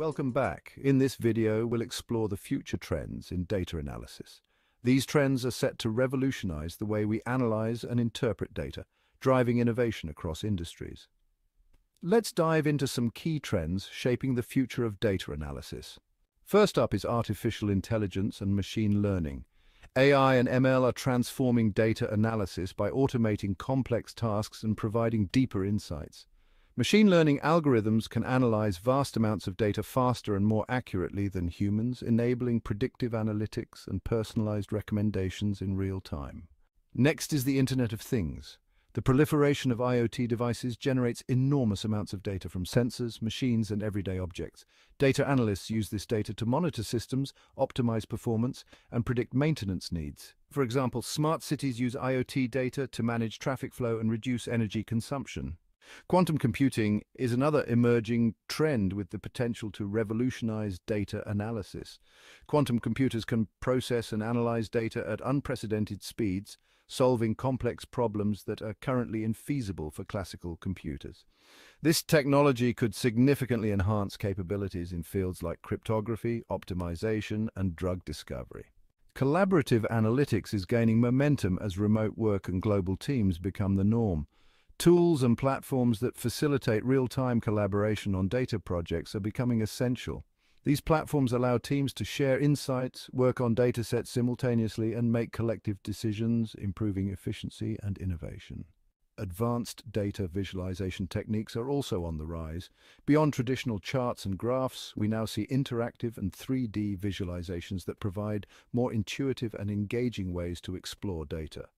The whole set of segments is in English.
Welcome back. In this video, we'll explore the future trends in data analysis. These trends are set to revolutionize the way we analyze and interpret data, driving innovation across industries. Let's dive into some key trends shaping the future of data analysis. First up is artificial intelligence and machine learning. AI and ML are transforming data analysis by automating complex tasks and providing deeper insights. Machine learning algorithms can analyze vast amounts of data faster and more accurately than humans, enabling predictive analytics and personalized recommendations in real time. Next is the Internet of Things. The proliferation of IoT devices generates enormous amounts of data from sensors, machines, and everyday objects. Data analysts use this data to monitor systems, optimize performance, and predict maintenance needs. For example, smart cities use IoT data to manage traffic flow and reduce energy consumption. Quantum computing is another emerging trend with the potential to revolutionize data analysis. Quantum computers can process and analyze data at unprecedented speeds, solving complex problems that are currently infeasible for classical computers. This technology could significantly enhance capabilities in fields like cryptography, optimization, and drug discovery. Collaborative analytics is gaining momentum as remote work and global teams become the norm. Tools and platforms that facilitate real-time collaboration on data projects are becoming essential. These platforms allow teams to share insights, work on datasets simultaneously, and make collective decisions, improving efficiency and innovation. Advanced data visualization techniques are also on the rise. Beyond traditional charts and graphs, we now see interactive and 3D visualizations that provide more intuitive and engaging ways to explore data.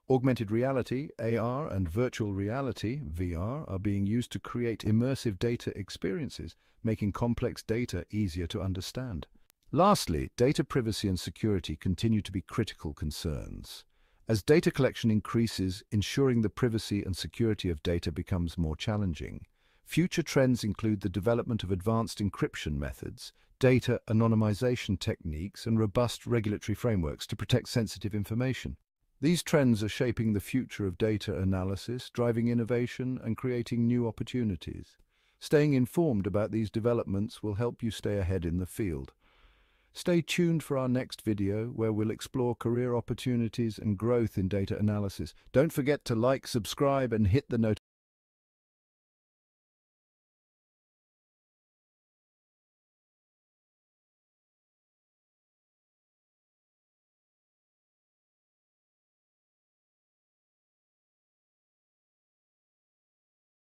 Augmented reality, AR, and virtual reality, VR, are being used to create immersive data experiences, making complex data easier to understand. Lastly, data privacy and security continue to be critical concerns. As data collection increases, ensuring the privacy and security of data becomes more challenging. Future trends include the development of advanced encryption methods, data anonymization techniques, and robust regulatory frameworks to protect sensitive information. These trends are shaping the future of data analysis, driving innovation and creating new opportunities. Staying informed about these developments will help you stay ahead in the field. Stay tuned for our next video, where we'll explore career opportunities and growth in data analysis. Don't forget to like, subscribe, and hit the notification